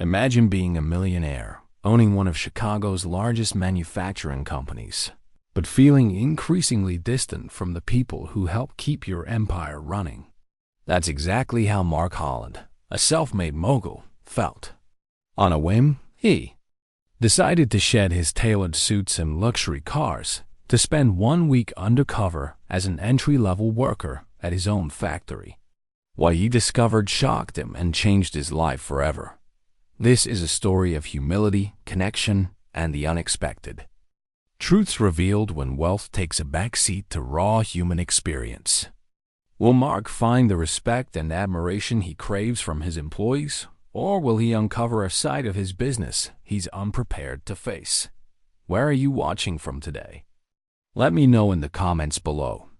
Imagine being a millionaire, owning one of Chicago's largest manufacturing companies, but feeling increasingly distant from the people who help keep your empire running. That's exactly how Mark Holland, a self-made mogul, felt. On a whim, he decided to shed his tailored suits and luxury cars to spend 1 week undercover as an entry-level worker at his own factory. What he discovered shocked him and changed his life forever. This is a story of humility, connection, and the unexpected. Truths revealed when wealth takes a backseat to raw human experience. Will Mark find the respect and admiration he craves from his employees, or will he uncover a side of his business he's unprepared to face? Where are you watching from today? Let me know in the comments below.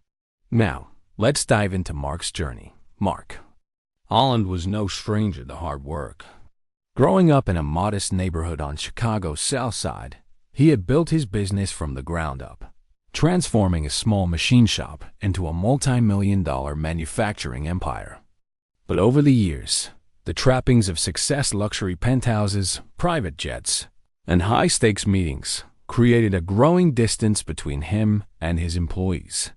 Now, let's dive into Mark's journey. Mark Holland was no stranger to hard work. Growing up in a modest neighborhood on Chicago's South Side, he had built his business from the ground up, transforming a small machine shop into a multi-million-dollar manufacturing empire. But over the years, the trappings of success, luxury penthouses, private jets, and high-stakes meetings created a growing distance between him and his employees.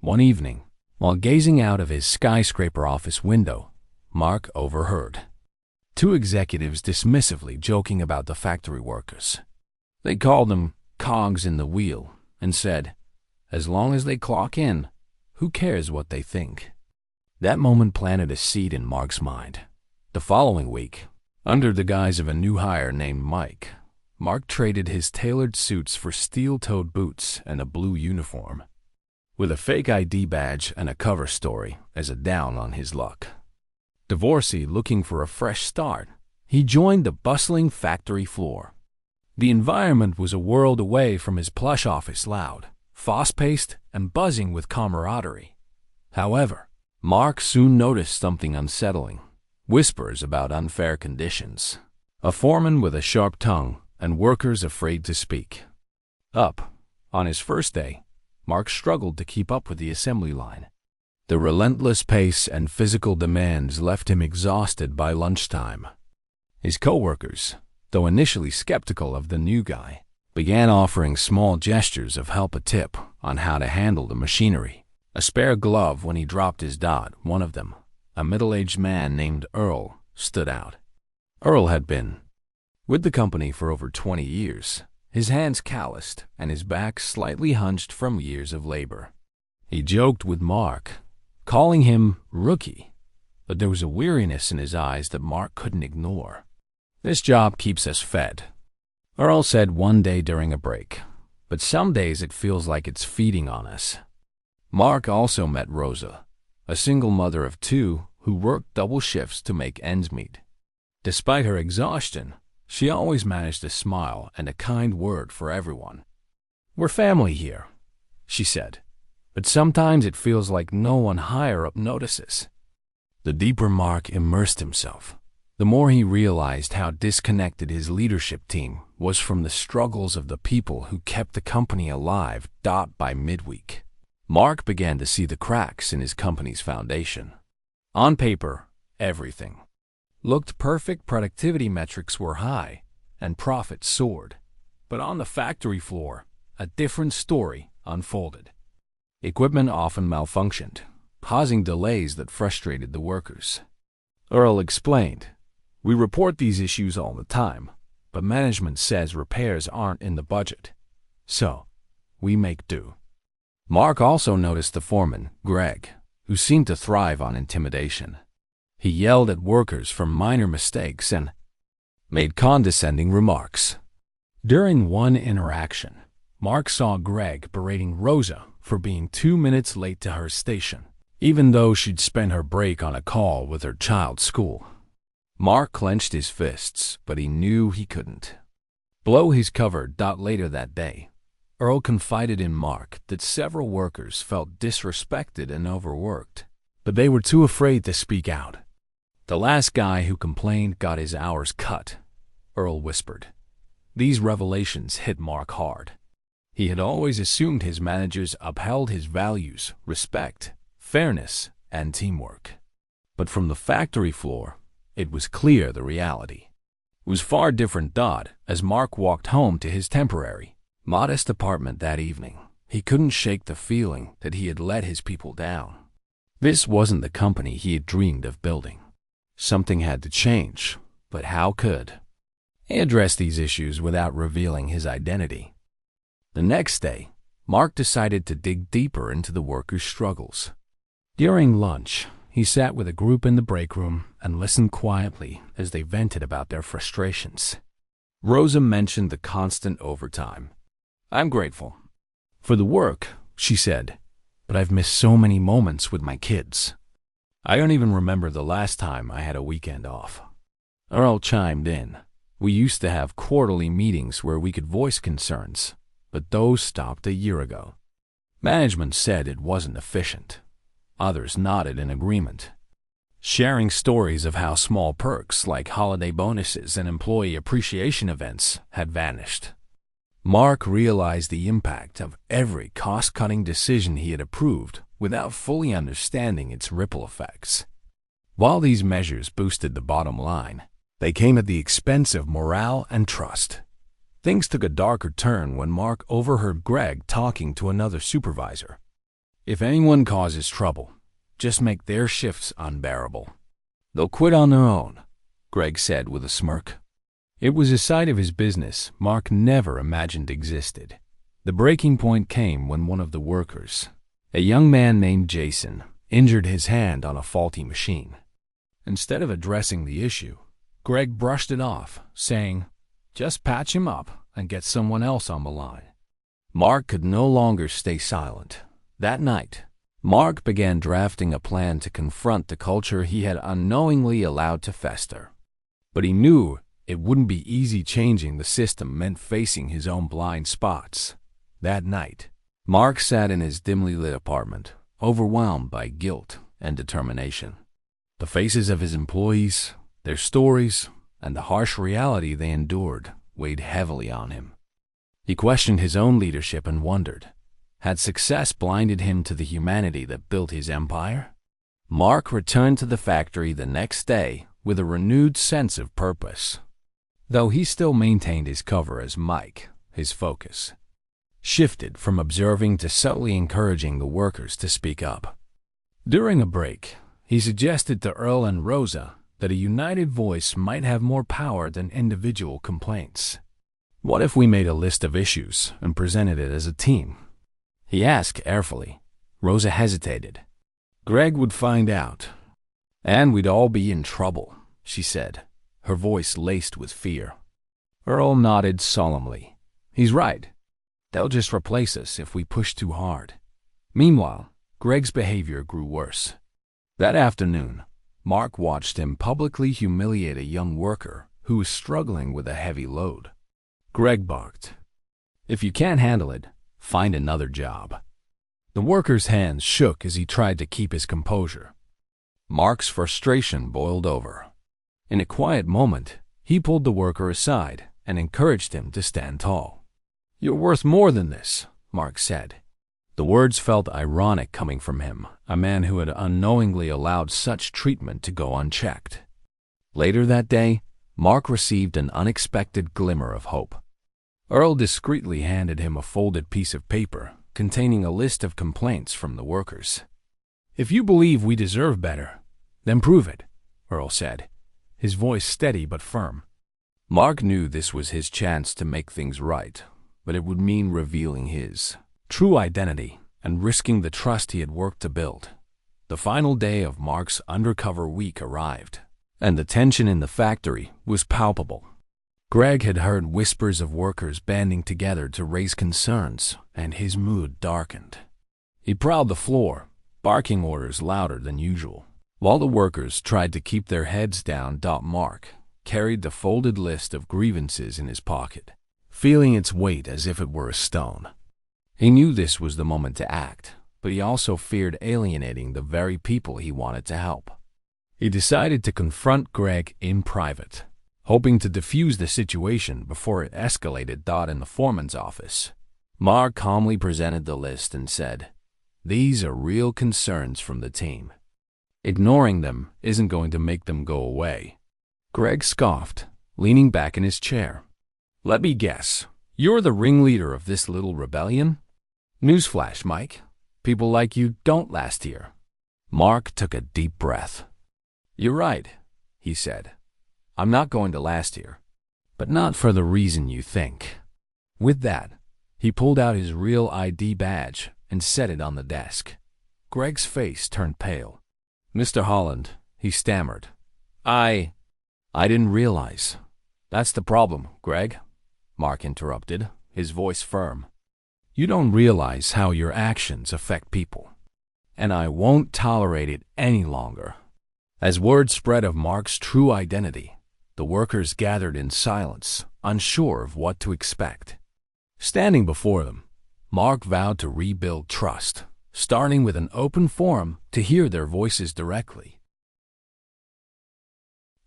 One evening, while gazing out of his skyscraper office window, Mark overheard two executives dismissively joking about the factory workers. They called them cogs in the wheel and said, as long as they clock in, who cares what they think? That moment planted a seed in Mark's mind. The following week, under the guise of a new hire named Mike, Mark traded his tailored suits for steel-toed boots and a blue uniform, with a fake ID badge and a cover story as a down on his luck. Divorcee looking for a fresh start, he joined the bustling factory floor. The environment was a world away from his plush office, loud, fast-paced, and buzzing with camaraderie. However, Mark soon noticed something unsettling. Whispers about unfair conditions, a foreman with a sharp tongue, and workers afraid to speak up. On his first day, Mark struggled to keep up with the assembly line. The relentless pace and physical demands left him exhausted by lunchtime. His coworkers, though initially skeptical of the new guy, began offering small gestures of help, a tip on how to handle the machinery, a spare glove when he dropped his dot. One of them, a middle-aged man named Earl, stood out. Earl had been with the company for over 20 years, his hands calloused and his back slightly hunched from years of labor. He joked with Mark, calling him rookie, but there was a weariness in his eyes that Mark couldn't ignore. This job keeps us fed, Earl said one day during a break, but some days it feels like it's feeding on us. Mark also met Rosa, a single mother of two who worked double shifts to make ends meet. Despite her exhaustion, she always managed a smile and a kind word for everyone. "We're family here," she said, "but sometimes it feels like no one higher up notices." The deeper Mark immersed himself, the more he realized how disconnected his leadership team was from the struggles of the people who kept the company alive. By midweek, Mark began to see the cracks in his company's foundation. On paper, everything looked perfect. Productivity metrics were high, and profits soared. But on the factory floor, a different story unfolded. Equipment often malfunctioned, causing delays that frustrated the workers. Earl explained, "We report these issues all the time, but management says repairs aren't in the budget. So, we make do." Mark also noticed the foreman, Greg, who seemed to thrive on intimidation. He yelled at workers for minor mistakes and made condescending remarks. During one interaction, Mark saw Greg berating Rosa for being 2 minutes late to her station, even though she'd spent her break on a call with her child's school. Mark clenched his fists, but he knew he couldn't blow his cover. Later that day, Earl confided in Mark that several workers felt disrespected and overworked, but they were too afraid to speak out. "The last guy who complained got his hours cut," Earl whispered. These revelations hit Mark hard. He had always assumed his managers upheld his values, respect, fairness, and teamwork. But from the factory floor, it was clear the reality. was far different. As Mark walked home to his temporary, modest apartment that evening, he couldn't shake the feeling that he had let his people down. This wasn't the company he had dreamed of building. Something had to change, but how could he address these issues without revealing his identity? The next day, Mark decided to dig deeper into the workers' struggles. During lunch, he sat with a group in the break room and listened quietly as they vented about their frustrations. Rosa mentioned the constant overtime. "I'm grateful for the work," she said, "but I've missed so many moments with my kids. I don't even remember the last time I had a weekend off." Earl chimed in. "We used to have quarterly meetings where we could voice concerns, but those stopped a year ago. Management said it wasn't efficient." Others nodded in agreement, sharing stories of how small perks like holiday bonuses and employee appreciation events had vanished. Mark realized the impact of every cost-cutting decision he had approved without fully understanding its ripple effects. While these measures boosted the bottom line, they came at the expense of morale and trust. Things took a darker turn when Mark overheard Greg talking to another supervisor. "If anyone causes trouble, just make their shifts unbearable. They'll quit on their own," Greg said with a smirk. It was a side of his business Mark never imagined existed. The breaking point came when one of the workers, a young man named Jason, injured his hand on a faulty machine. Instead of addressing the issue, Greg brushed it off, saying, "Just patch him up and get someone else on the line." Mark could no longer stay silent. That night, Mark began drafting a plan to confront the culture he had unknowingly allowed to fester. But he knew it wouldn't be easy. Changing the system meant facing his own blind spots. That night, Mark sat in his dimly lit apartment, overwhelmed by guilt and determination. The faces of his employees, their stories, and the harsh reality they endured weighed heavily on him. He questioned his own leadership and wondered, had success blinded him to the humanity that built his empire? Mark returned to the factory the next day with a renewed sense of purpose. Though he still maintained his cover as Mike, his focus shifted from observing to subtly encouraging the workers to speak up. During a break, he suggested to Earl and Rosa that a united voice might have more power than individual complaints. "What if we made a list of issues and presented it as a team?" he asked carefully. Rosa hesitated. "Greg would find out, and we'd all be in trouble," she said, her voice laced with fear. Earl nodded solemnly. "He's right. They'll just replace us if we push too hard." Meanwhile, Greg's behavior grew worse. That afternoon, Mark watched him publicly humiliate a young worker who was struggling with a heavy load. Greg barked, "If you can't handle it, find another job." The worker's hands shook as he tried to keep his composure. Mark's frustration boiled over. In a quiet moment, he pulled the worker aside and encouraged him to stand tall. "You're worth more than this," Mark said. The words felt ironic coming from him, a man who had unknowingly allowed such treatment to go unchecked. Later that day, Mark received an unexpected glimmer of hope. Earl discreetly handed him a folded piece of paper containing a list of complaints from the workers. "If you believe we deserve better, then prove it," Earl said, his voice steady but firm. Mark knew this was his chance to make things right, but it would mean revealing his true identity and risking the trust he had worked to build. The final day of Mark's undercover week arrived, and the tension in the factory was palpable. Greg had heard whispers of workers banding together to raise concerns, and his mood darkened. He prowled the floor, barking orders louder than usual. While the workers tried to keep their heads down, Mark carried the folded list of grievances in his pocket, feeling its weight as if it were a stone. He knew this was the moment to act, but he also feared alienating the very people he wanted to help. He decided to confront Greg in private, hoping to defuse the situation before it escalated. In the foreman's office, Mark calmly presented the list and said, "These are real concerns from the team. Ignoring them isn't going to make them go away." Greg scoffed, leaning back in his chair. "Let me guess. You're the ringleader of this little rebellion? Newsflash, Mike. People like you don't last here." Mark took a deep breath. "You're right," he said. "I'm not going to last here. But not for the reason you think." With that, he pulled out his real ID badge and set it on the desk. Greg's face turned pale. "Mr. Holland," he stammered. I didn't realize." "That's the problem, Greg," Mark interrupted, his voice firm. "You don't realize how your actions affect people. And I won't tolerate it any longer." As word spread of Mark's true identity, the workers gathered in silence, unsure of what to expect. Standing before them, Mark vowed to rebuild trust, starting with an open forum to hear their voices directly.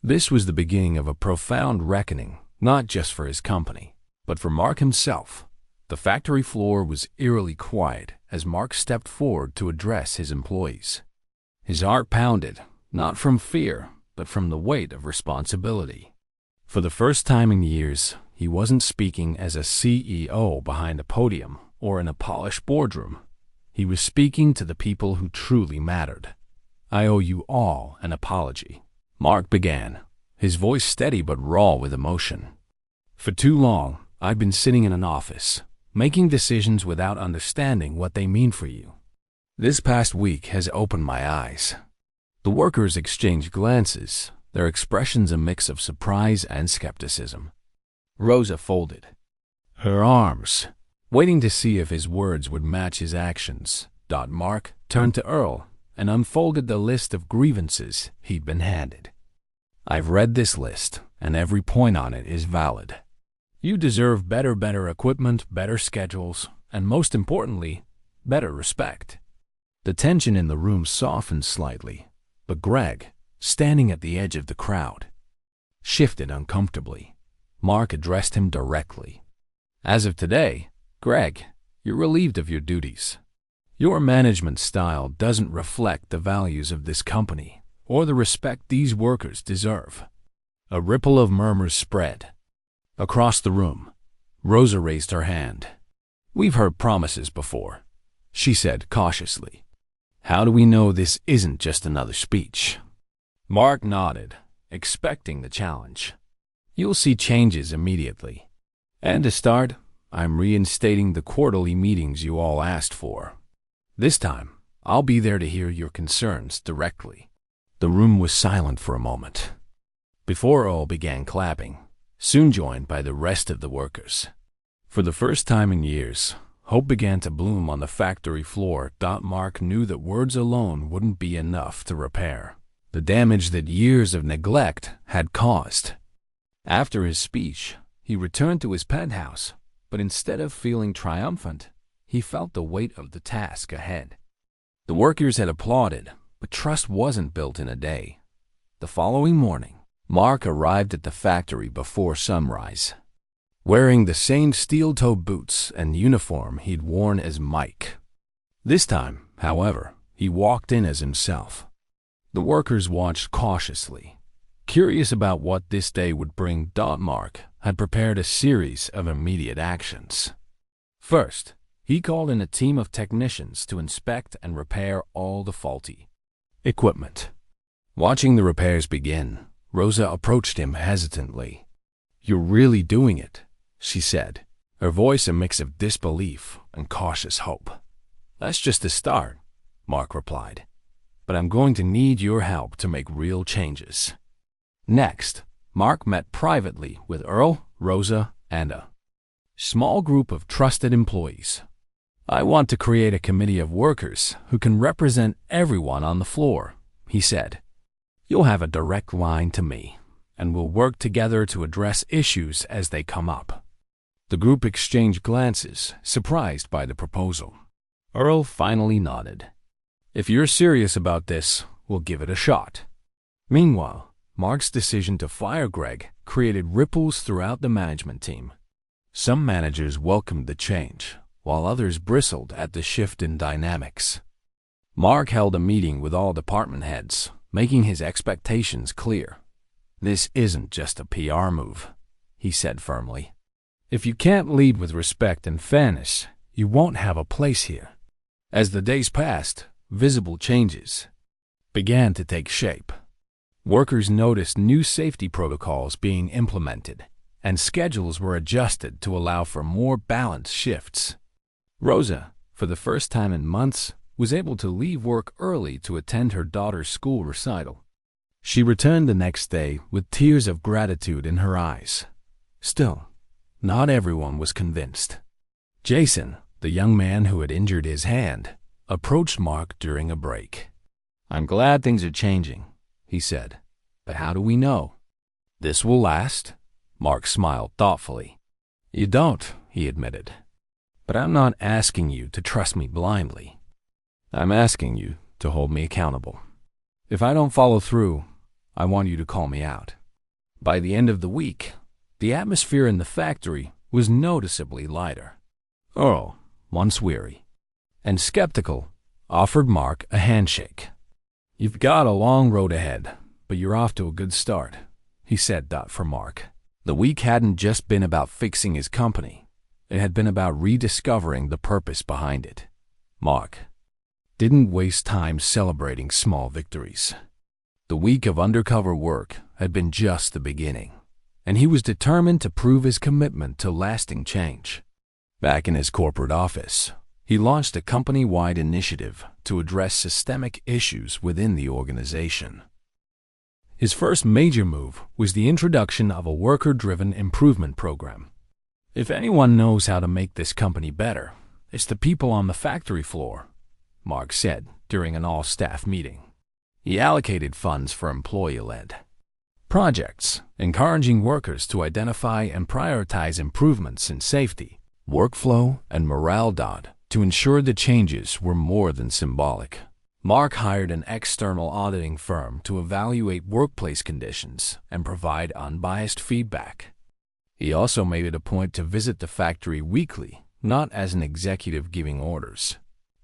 This was the beginning of a profound reckoning, not just for his company, but for Mark himself. The factory floor was eerily quiet as Mark stepped forward to address his employees. His heart pounded, not from fear, but from the weight of responsibility. For the first time in years, he wasn't speaking as a CEO behind a podium or in a polished boardroom. He was speaking to the people who truly mattered. "I owe you all an apology," Mark began, his voice steady but raw with emotion. "For too long, I've been sitting in an office, making decisions without understanding what they mean for you. This past week has opened my eyes." The workers exchanged glances, their expressions a mix of surprise and skepticism. Rosa folded her arms, waiting to see if his words would match his actions. Mark turned to Earl and unfolded the list of grievances he'd been handed. "I've read this list, and every point on it is valid. You deserve better equipment, better schedules, and most importantly, better respect." The tension in the room softened slightly, but Greg, standing at the edge of the crowd, shifted uncomfortably. Mark addressed him directly. "As of today, Greg, you're relieved of your duties. Your management style doesn't reflect the values of this company or the respect these workers deserve." A ripple of murmurs spread. Across the room, Rosa raised her hand. "We've heard promises before," she said cautiously. "How do we know this isn't just another speech?" Mark nodded, expecting the challenge. "You'll see changes immediately. And to start, I'm reinstating the quarterly meetings you all asked for. This time, I'll be there to hear your concerns directly." The room was silent for a moment, before Earl began clapping, soon joined by the rest of the workers. For the first time in years, hope began to bloom on the factory floor. Mark knew that words alone wouldn't be enough to repair the damage that years of neglect had caused. After his speech, he returned to his penthouse, but instead of feeling triumphant, he felt the weight of the task ahead. The workers had applauded, but trust wasn't built in a day. The following morning, Mark arrived at the factory before sunrise, wearing the same steel-toed boots and uniform he'd worn as Mike. This time, however, he walked in as himself. The workers watched cautiously, curious about what this day would bring. Mark had prepared a series of immediate actions. First, he called in a team of technicians to inspect and repair all the faulty equipment. Watching the repairs begin, Rosa approached him hesitantly. "You're really doing it," she said, her voice a mix of disbelief and cautious hope. "That's just a start," Mark replied, "but I'm going to need your help to make real changes." Next, Mark met privately with Earl, Rosa, and a small group of trusted employees. "I want to create a committee of workers who can represent everyone on the floor," he said. "You'll have a direct line to me, and we'll work together to address issues as they come up." The group exchanged glances, surprised by the proposal. Earl finally nodded. "If you're serious about this, we'll give it a shot." Meanwhile, Mark's decision to fire Greg created ripples throughout the management team. Some managers welcomed the change, while others bristled at the shift in dynamics. Mark held a meeting with all department heads, making his expectations clear. This isn't just a PR move, he said firmly. If you can't lead with respect and fairness, you won't have a place here. As the days passed, visible changes began to take shape. Workers noticed new safety protocols being implemented, and schedules were adjusted to allow for more balanced shifts. Rosa, for the first time in months, was able to leave work early to attend her daughter's school recital. She returned the next day with tears of gratitude in her eyes. Still, not everyone was convinced. Jason, the young man who had injured his hand, approached Mark during a break. "I'm glad things are changing," he said. "But how do we know this will last?" Mark smiled thoughtfully. "You don't," he admitted. "But I'm not asking you to trust me blindly. I'm asking you to hold me accountable. If I don't follow through, I want you to call me out." By the end of the week, the atmosphere in the factory was noticeably lighter. Earl, once weary and skeptical, offered Mark a handshake. "You've got a long road ahead, but you're off to a good start," he said for Mark. The week hadn't just been about fixing his company. It had been about rediscovering the purpose behind it. Mark didn't waste time celebrating small victories. The week of undercover work had been just the beginning, and he was determined to prove his commitment to lasting change. Back in his corporate office, he launched a company-wide initiative to address systemic issues within the organization. His first major move was the introduction of a worker-driven improvement program. "If anyone knows how to make this company better, it's the people on the factory floor," Mark said during an all-staff meeting. He allocated funds for employee-led projects, encouraging workers to identify and prioritize improvements in safety, workflow, and morale. To ensure the changes were more than symbolic, Mark hired an external auditing firm to evaluate workplace conditions and provide unbiased feedback. He also made it a point to visit the factory weekly, not as an executive giving orders,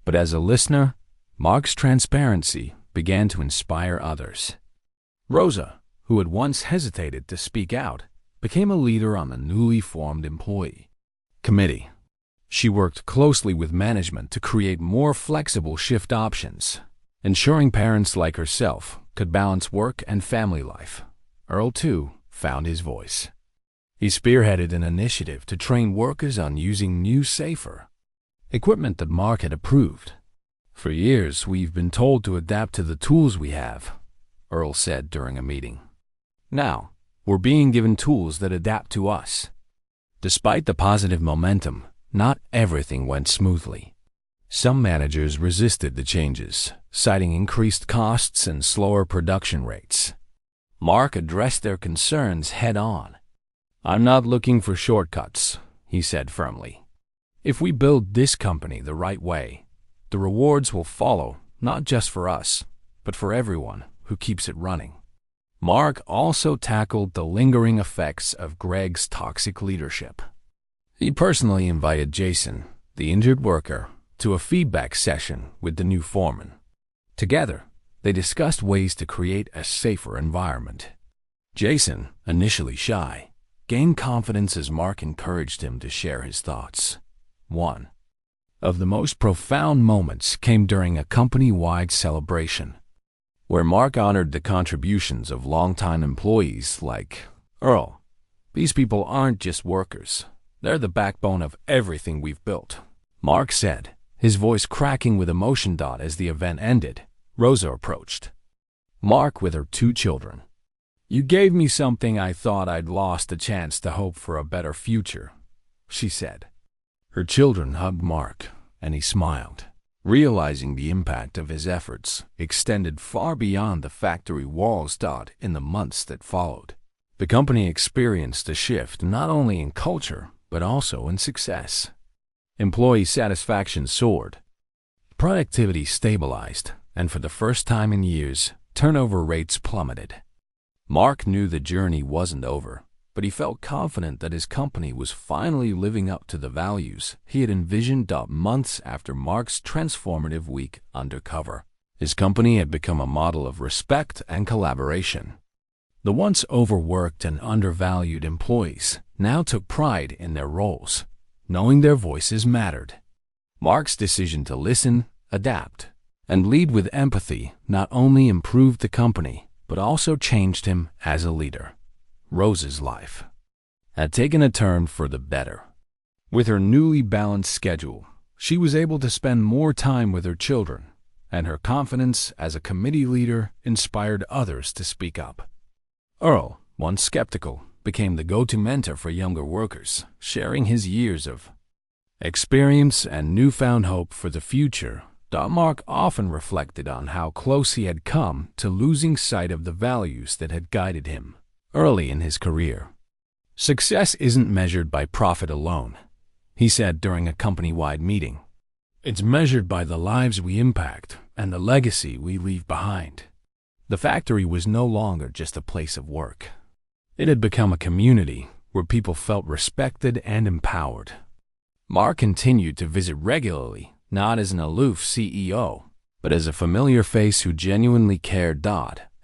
but as a listener. Mark's transparency began to inspire others. Rosa, who had once hesitated to speak out, became a leader on the newly formed employee committee. She worked closely with management to create more flexible shift options, ensuring parents like herself could balance work and family life. Earl, too, found his voice. He spearheaded an initiative to train workers on using new, safer equipment that Mark had approved. "For years, we've been told to adapt to the tools we have," Earl said during a meeting. "Now, we're being given tools that adapt to us." Despite the positive momentum, not everything went smoothly. Some managers resisted the changes, citing increased costs and slower production rates. Mark addressed their concerns head-on. "I'm not looking for shortcuts," he said firmly. "If we build this company the right way, the rewards will follow, not just for us, but for everyone who keeps it running." Mark also tackled the lingering effects of Greg's toxic leadership. He personally invited Jason, the injured worker, to a feedback session with the new foreman. Together, they discussed ways to create a safer environment. Jason, initially shy, gained confidence as Mark encouraged him to share his thoughts. One of the most profound moments came during a company-wide celebration, where Mark honored the contributions of longtime employees like Earl. "These people aren't just workers. They're the backbone of everything we've built," Mark said, his voice cracking with emotion. As the event ended, Rosa approached Mark with her 2 children. "You gave me something I thought I'd lost, a chance to hope for a better future," she said. Her children hugged Mark, and he smiled, realizing the impact of his efforts extended far beyond the factory walls. In the months that followed, the company experienced a shift not only in culture, but also in success. Employee satisfaction soared, productivity stabilized, and for the first time in years, turnover rates plummeted. Mark knew the journey wasn't over, but he felt confident that his company was finally living up to the values he had envisioned. Months after Mark's transformative week undercover, his company had become a model of respect and collaboration. The once overworked and undervalued employees now took pride in their roles, knowing their voices mattered. Mark's decision to listen, adapt, and lead with empathy not only improved the company, but also changed him as a leader. Rose's life had taken a turn for the better. With her newly balanced schedule, she was able to spend more time with her children, and her confidence as a committee leader inspired others to speak up. Earl, once skeptical, became the go-to mentor for younger workers, sharing his years of experience and newfound hope for the future. Mark often reflected on how close he had come to losing sight of the values that had guided him early in his career. "Success isn't measured by profit alone," he said during a company-wide meeting. "It's measured by the lives we impact and the legacy we leave behind." The factory was no longer just a place of work. It had become a community where people felt respected and empowered. Mark continued to visit regularly, not as an aloof CEO, but as a familiar face who genuinely cared.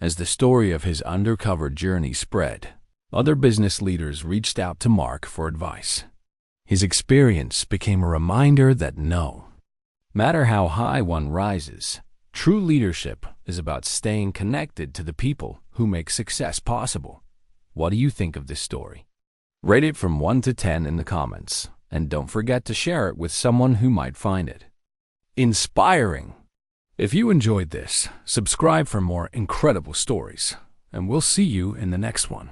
As the story of his undercover journey spread, other business leaders reached out to Mark for advice. His experience became a reminder that no matter how high one rises, true leadership is about staying connected to the people who make success possible. What do you think of this story? Rate it from 1 to 10 in the comments, and don't forget to share it with someone who might find it inspiring. If you enjoyed this, subscribe for more incredible stories, and we'll see you in the next one.